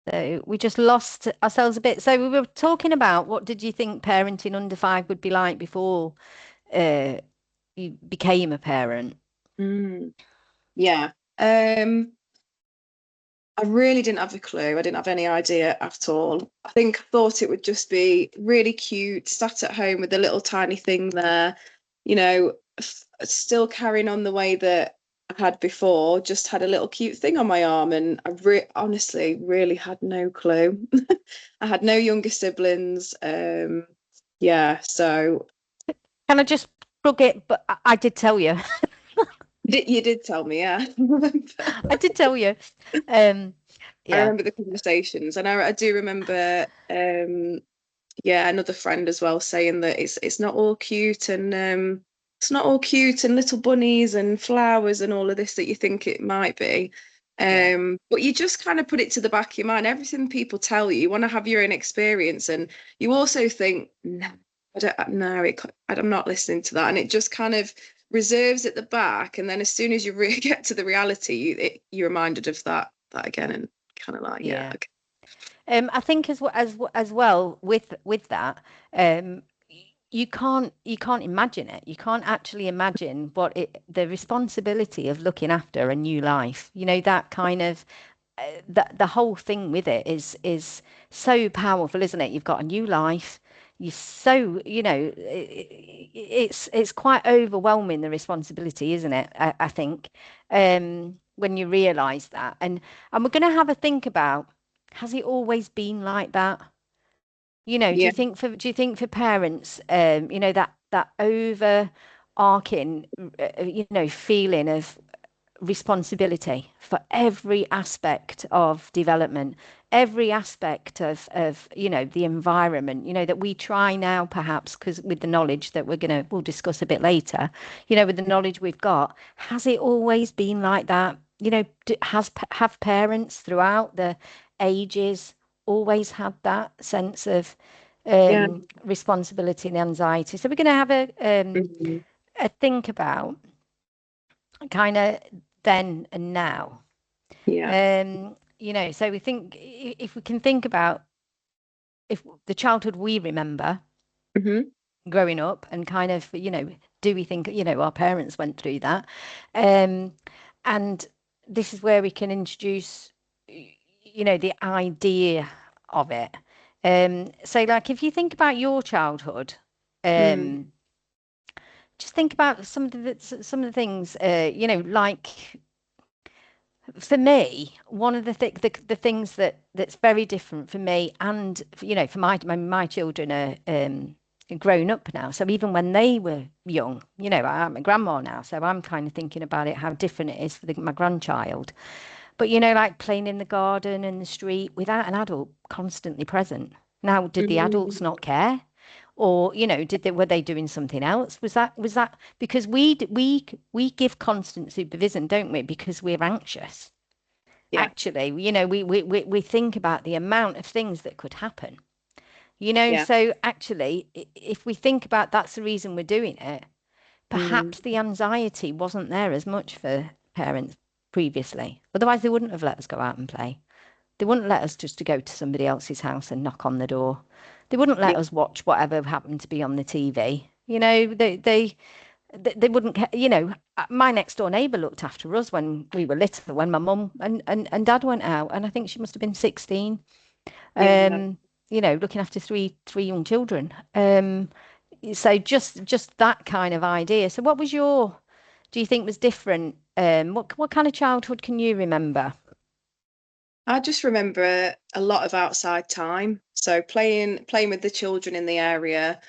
So we just lost ourselves a bit. So we were talking about what did you think parenting under five would be like before uh, you became a parent? Mm, yeah. I really didn't have a clue. I didn't have any idea at all. I think I thought it would just be really cute, sat at home with a little tiny thing there, still carrying on the way that I had before, just had a little cute thing on my arm. And I honestly really had no clue. I had no younger siblings. Yeah, so Can I just plug it? But I did tell you. you did tell me, yeah. I did tell you. Um, I yeah, remember the conversations, and I do remember, yeah, another friend as well saying that it's not all cute, and it's not all cute and little bunnies and flowers and all of this that you think it might be. yeah, But you just kind of put it to the back of your mind. Everything people tell you, you want to have your own experience, and you also think, no, I don't, no, I'm not listening to that, and it just kind of reserves at the back, and then as soon as you really get to the reality, you're reminded of that again, and kind of like, yeah, yeah. okay. I think as well with that, um, you can't imagine it. You can't actually imagine the responsibility of looking after a new life. You know, that kind of that the whole thing with it is so powerful, isn't it? You've got a new life. You're so, it's quite overwhelming, the responsibility, isn't it? I think when you realize that, and we're going to have a think about, has it always been like that? You know, Yeah, do you think for parents, that overarching, feeling of responsibility for every aspect of development, every aspect of the environment, that we try now, perhaps, because with the knowledge that we'll discuss a bit later, with the knowledge we've got, has it always been like that? Have parents throughout the ages always had that sense of yeah. responsibility and anxiety? So we're going to have Mhm. a think about kind of then and now. Yeah. So we think, if we can think about, if the childhood we remember Hmm. growing up, and kind of, do we think, our parents went through that? Um, and this is where we can introduce, the idea of it. So like, if you think about your childhood, Mm. um, just think about some of the things, like, for me, one of the things that's very different for me, and for my children are grown up now. So even when they were young, I'm a grandma now, so I'm kind of thinking about it, how different it is for my grandchild. But like playing in the garden and the street without an adult constantly present. Now, did the adults Mm. not care? Or, were they doing something else? Was that because we give constant supervision, don't we? Because we're anxious. Yeah. Actually, we think about the amount of things that could happen. Yeah. So actually, if we think about, that's the reason we're doing it, Mm. perhaps the anxiety wasn't there as much for parents previously. Otherwise, they wouldn't have let us go out and play. They wouldn't let us just to go to somebody else's house and knock on the door. They wouldn't let Yeah. us watch whatever happened to be on the TV. They wouldn't care. My next door neighbour looked after us when we were little, when my mum and dad went out, and I think she must have been 16. Yeah. Um, looking after three young children. So just that kind of idea. So what was do you think was different? What kind of childhood can you remember? I just remember a lot of outside time. So playing with the children in the area,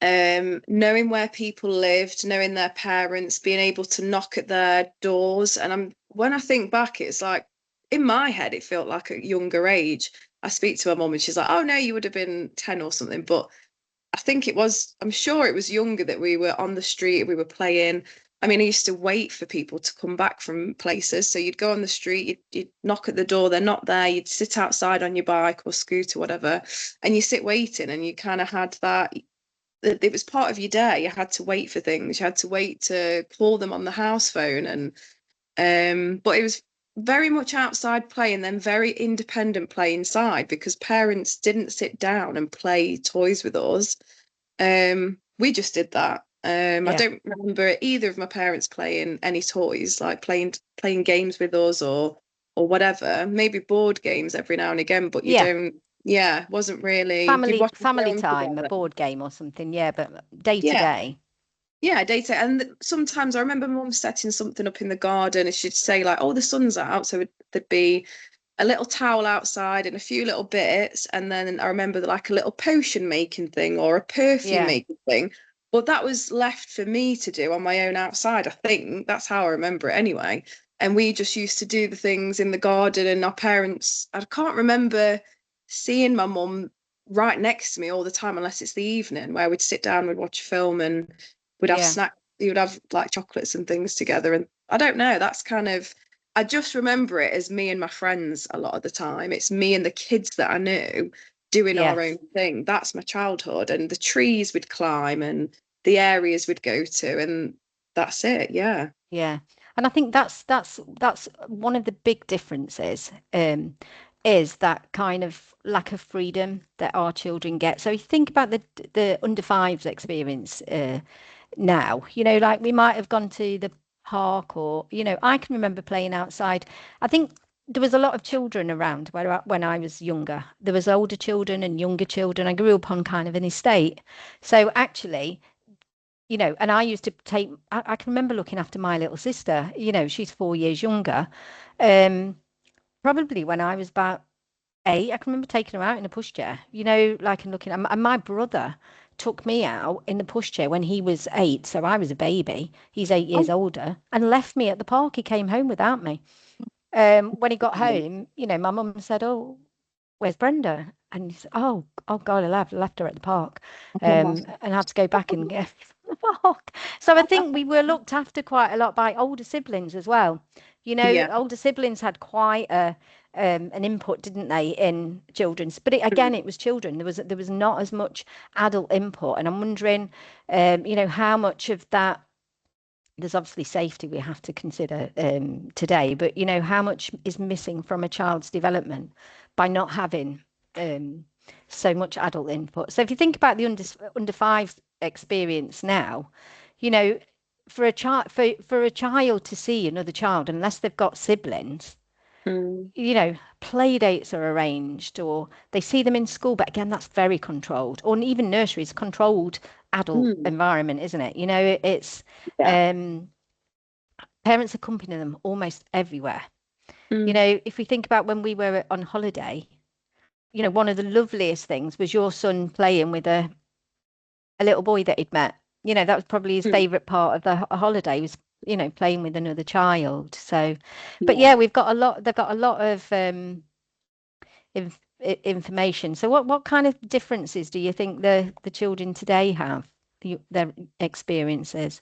knowing where people lived, knowing their parents, being able to knock at their doors. And when I think back, it's like in my head, it felt like a younger age. I speak to my mum and she's like, "Oh no, you would have been 10 or something." But I'm sure it was younger, that we were on the street, we were playing. I mean, I used to wait for people to come back from places. So you'd go on the street, you'd knock at the door, they're not there, you'd sit outside on your bike or scooter, whatever, and you sit waiting, and you kind of had that. It was part of your day. You had to wait for things. You had to wait to call them on the house phone, and but it was very much outside play and then very independent play inside because parents didn't sit down and play toys with us. We just did that. I Yeah. don't remember either of my parents playing any toys, like playing games with us or whatever. Maybe board games every now and again, but you Yeah. don't. Yeah, wasn't really. You'd Family watch a family film time, a together. board game or something. Yeah, but day to Yeah, day. yeah, data. And sometimes I remember mum setting something up in the garden, and she'd say like, "Oh, the sun's out," so there'd be a little towel outside and a few little bits. And then I remember like a little potion making thing or a perfume Yeah. making thing. But that was left for me to do on my own outside. I think that's how I remember it anyway. And we just used to do the things in the garden, and our parents, I can't remember seeing my mum right next to me all the time, unless it's the evening where we'd sit down, we'd watch a film, and we'd have Yeah. snacks, you would have like chocolates and things together. And I don't know, that's kind of, I just remember it as me and my friends a lot of the time. It's me and the kids that I knew doing our own Yes. thing. That's my childhood. And the trees we'd climb and the areas we'd go to. And that's it. Yeah. Yeah. And I think that's one of the big differences, is that kind of lack of freedom that our children get. So you think about the under fives experience, now, like we might have gone to the park, or, I can remember playing outside. I think there was a lot of children around when I was younger. There was older children and younger children. I grew up on kind of an estate. So actually, and I used to I can remember looking after my little sister. She's 4 years younger. Um, Probably when I was about 8, I can remember taking her out in a pushchair, like, and looking. And my brother took me out in the pushchair when he was 8, so I was a baby. He's 8 years Oh, older, and left me at the park. He came home without me. When he got home, my mum said, "Oh, where's Brenda?" And he said, "Oh God, I left her at the park, and had to go back and get the park." So I think we were looked after quite a lot by older siblings as well. yeah. Older siblings had quite an input, didn't they, in children's? But again, it was children. There was not as much adult input, and I'm wondering, how much of that. There's obviously safety we have to consider, today, but how much is missing from a child's development by not having, um, so much adult input. So if you think about the under five experience now, you know, for a child to see another child, unless they've got siblings, Mm, play dates are arranged, or they see them in school, but again, that's very controlled, or even nurseries, controlled adult mm, environment, isn't it? It's yeah. um, parents accompany them almost everywhere. Mm, If we think about when we were on holiday, one of the loveliest things was your son playing with a little boy that he'd met. That was probably his mm, favorite part of the holiday, was, playing with another child. So, but yeah. yeah, they've got a lot of information. So what kind of differences do you think the children today have, their experiences?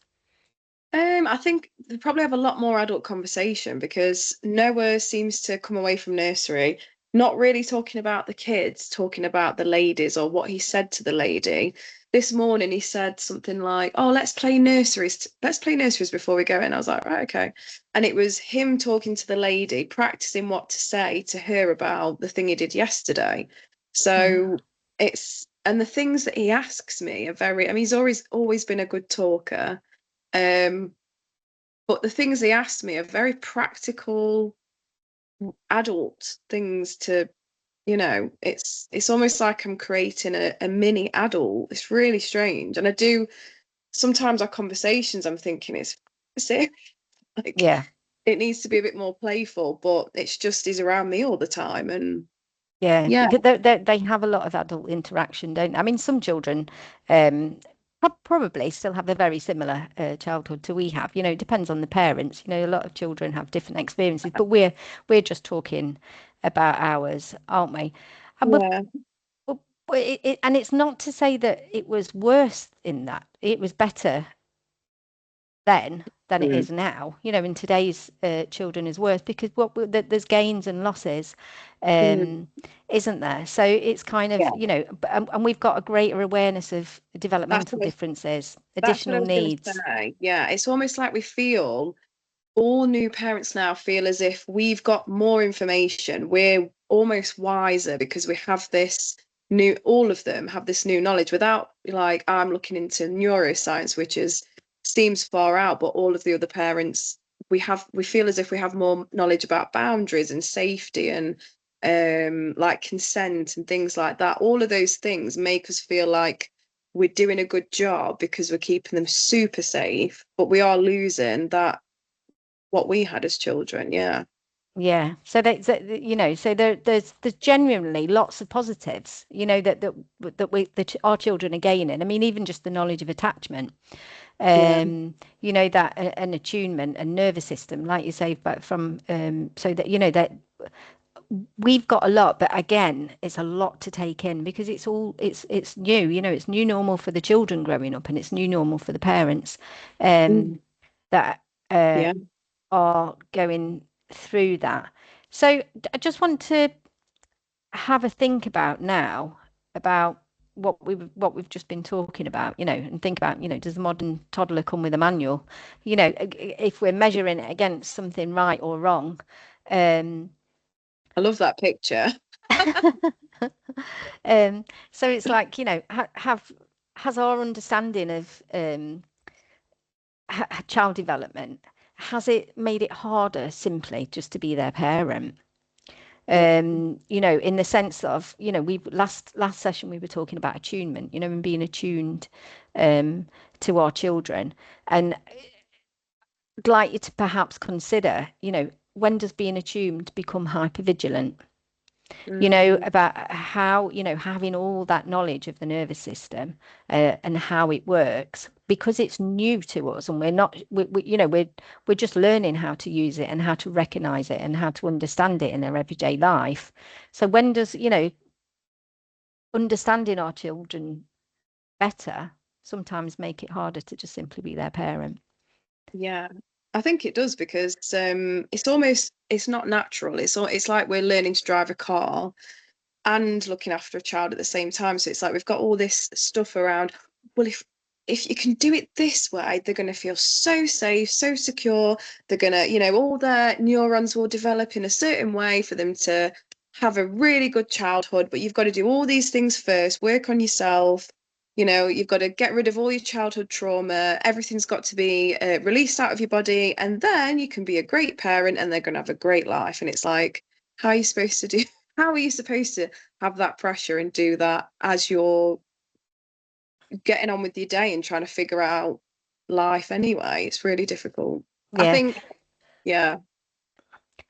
I think they probably have a lot more adult conversation because Noah seems to come away from nursery not really talking about the kids, talking about the ladies or what he said to the lady. This morning he said something like, "Oh, let's play nurseries. Let's play nurseries before we go in." I was like, "Right, okay." And it was him talking to the lady, practicing what to say to her about the thing he did yesterday. So and the things that he asks me are very, I mean, he's always been a good talker. Um, but the things they asked me are very practical adult things to, it's almost like I'm creating a mini adult. It's really strange. And I do sometimes our conversations, I'm thinking it's it like Yeah. it needs to be a bit more playful, but it's just he's around me all the time. And Yeah, yeah, because they have a lot of adult interaction, don't they? I mean, some children, um, probably still have a very similar childhood to we have. It depends on the parents. A lot of children have different experiences, but we're just talking about ours, aren't we? And yeah. but, and it's not to say that it was worse in that. It was better then than it Mm, is now. In today's children is worse, because there's gains and losses, mm, um, isn't there? So it's kind of, yeah. and we've got a greater awareness of That's developmental what I was, differences, that's what I additional was going to needs. say. Yeah, it's almost like we feel all new parents now feel as if we've got more information. We're almost wiser because we have this all of them have this new knowledge without, like, I'm looking into neuroscience, which is seems far out, but all of the other parents, we feel as if we have more knowledge about boundaries and safety and like consent and things like that. All of those things make us feel like we're doing a good job because we're keeping them super safe, but we are losing that what we had as children. Yeah. Yeah. So there's genuinely lots of positives, that our children are gaining. I mean, even just the knowledge of attachment, Yeah. that an attunement and nervous system, like you say, but from so that that we've got a lot, but again, it's a lot to take in because it's new, it's new normal for the children growing up, and it's new normal for the parents um, Mm. that uh, Yeah. are going through that. So I just want to have a think about now about what we've just been talking about, and think about, does the modern toddler come with a manual? If we're measuring it against something right or wrong. Um, I love that picture. um, so it's like, has our understanding of child development, has it made it harder simply just to be their parent? Yeah. In the sense of, we last session we were talking about attunement, and being attuned um, to our children. And I'd like you to perhaps consider, when does being attuned become hypervigilant? Mm. About how, having all that knowledge of the nervous system and how it works, because it's new to us, and we're not, we're just learning how to use it and how to recognize it and how to understand it in our everyday life. So when does, understanding our children better sometimes make it harder to just simply be their parent? Yeah. I think it does because it's not natural. It's like we're learning to drive a car and looking after a child at the same time. So it's like we've got all this stuff around. Well, if you can do it this way, they're going to feel so safe, so secure. They're going to, all their neurons will develop in a certain way for them to have a really good childhood. But you've got to do all these things first, work on yourself. You've got to get rid of all your childhood trauma. Everything's got to be released out of your body, and then you can be a great parent, and they're going to have a great life. And it's like, how are you supposed to do? How are you supposed to have that pressure and do that as you're getting on with your day and trying to figure out life anyway? It's really difficult. I Yeah. think, yeah,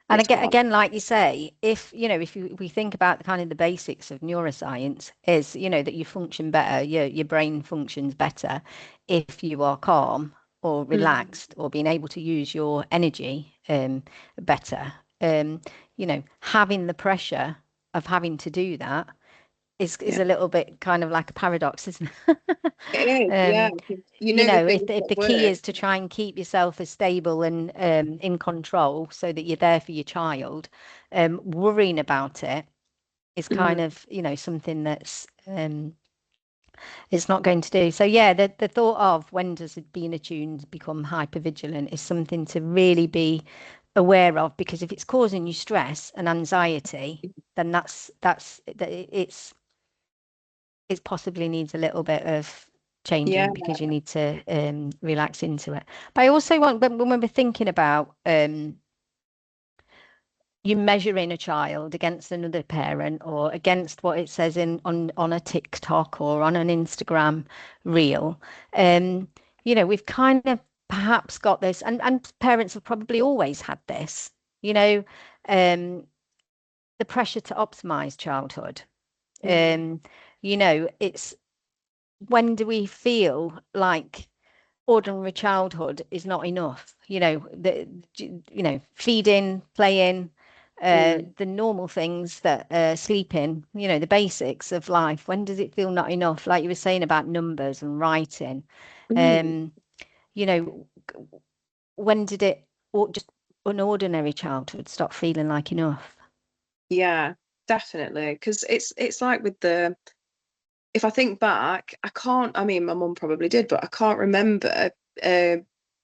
And it's again, hard. again, like you say, if we think about the kind of the basics of neuroscience, is, that you function better, your brain functions better if you are calm or Mm. relaxed or being able to use your energy better. Having the pressure of having to do that is Yeah, a little bit kind of like a paradox, isn't it? it is. Yeah, Um, you know the things if that the key work. is to try and keep yourself as stable and in control so that you're there for your child, worrying about it is kind Mm. of, something that's it's not going to do. So yeah, the thought of when does it being attuned become hypervigilant is something to really be aware of, because if it's causing you stress and anxiety, then it possibly needs a little bit of Yeah. changing, because you need to relax into it. But I also want, when we're thinking about you measuring a child against another parent or against what it says on a TikTok or on an Instagram reel, um, we've kind of perhaps got this, and parents have probably always had this, you know, um, the pressure to optimize childhood. Mm. Um, it's, when do we feel like ordinary childhood is not enough? Feeding, playing, Mm. the normal things, that sleeping, the basics of life. When does it feel not enough? Like you were saying about numbers and writing. Mm. Um, you know, when did it, or just an ordinary childhood, stop feeling like enough? Yeah, definitely. Because it's like with the if I think back, I can't, I mean, my mum probably did, but I can't remember uh,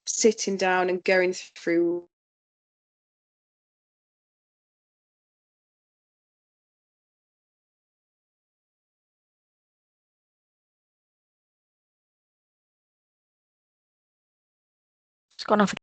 sitting down and going through It's gone off.